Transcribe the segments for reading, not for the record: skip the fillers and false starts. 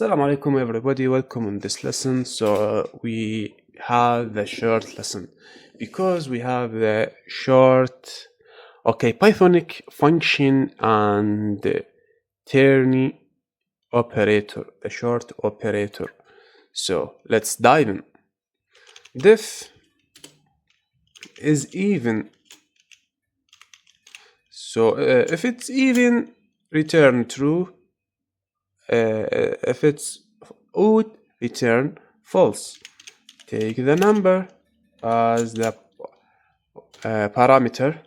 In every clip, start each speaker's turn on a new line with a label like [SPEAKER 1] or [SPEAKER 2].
[SPEAKER 1] Assalamu alaikum everybody, welcome in this lesson. We have the short lesson because we have the short pythonic function and ternary operator, the short operator. So let's dive in. Def is even. So if it's even, return true. If it's odd, return false. Take the number as the parameter.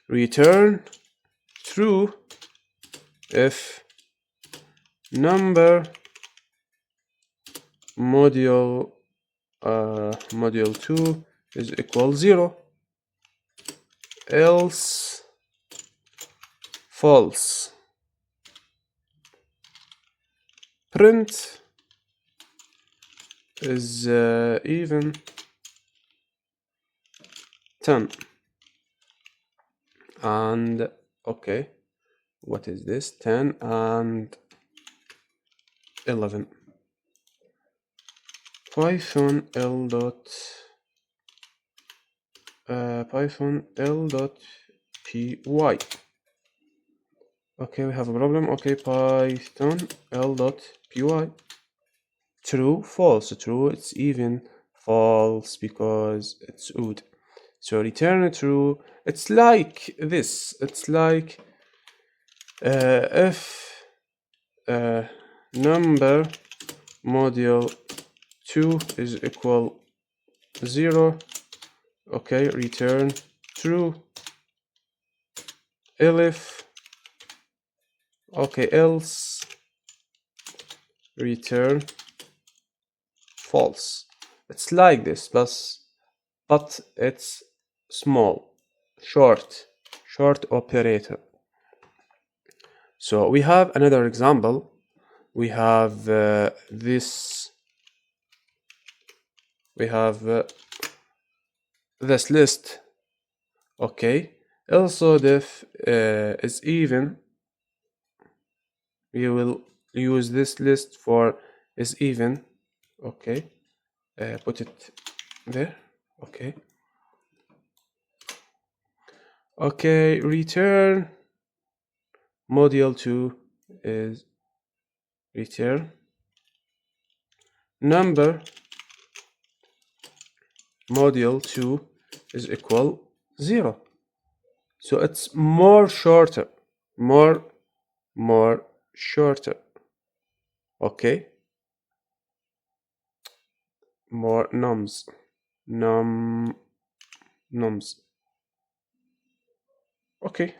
[SPEAKER 1] Return true if number module 2 is equal 0, else false. Print is even 10 and what is this? 10 and 11. Python l dot py. We have a problem. Python l dot py. True, false. True, it's even. False because it's odd. So return true. It's like this. It's like if number module 2 is equal 0, return true. If else return false. It's like this, but it's small, short operator. So we have another example. We have this. We have this list. Also, def is even. We will use this list for is even. Put it there. Return module 2 is return number module 2 is equal 0. So it's more shorter, more shorter. More nums.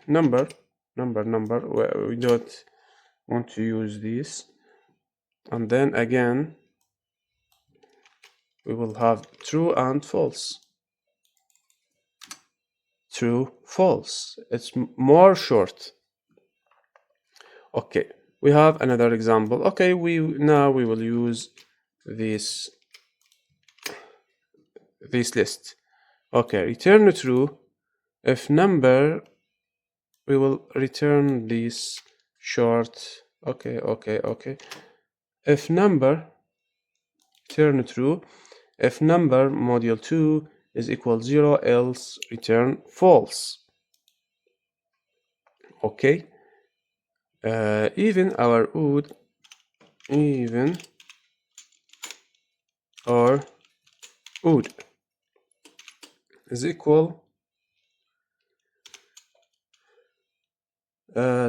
[SPEAKER 1] Number. We don't want to use this. And then again, we will have true and false. True, false. It's more short. We have another example. We will use this list. Return true if number. We will return this short. If number, return true if number module 2 is equal 0, else return false. Even our odd, even or odd is equal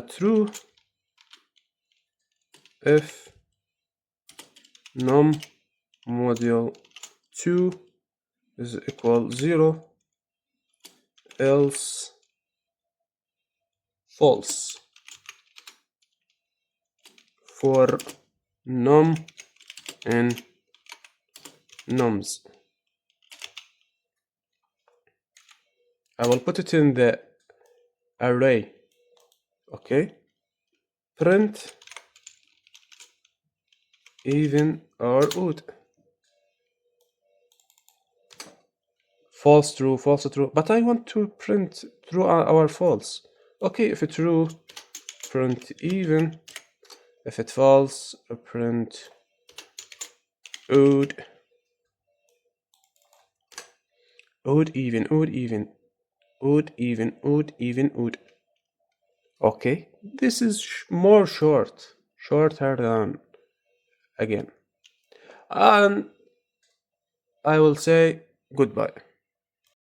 [SPEAKER 1] true if num module 2 is equal 0, else false. For num and nums, I will put it in the array. Print even or odd. False, true, false, true. But I want to print true or false. If it's true, print even. If it false, print odd, odd even, odd even, odd even, odd even, odd. Okay, this is more shorter than again. And I will say goodbye.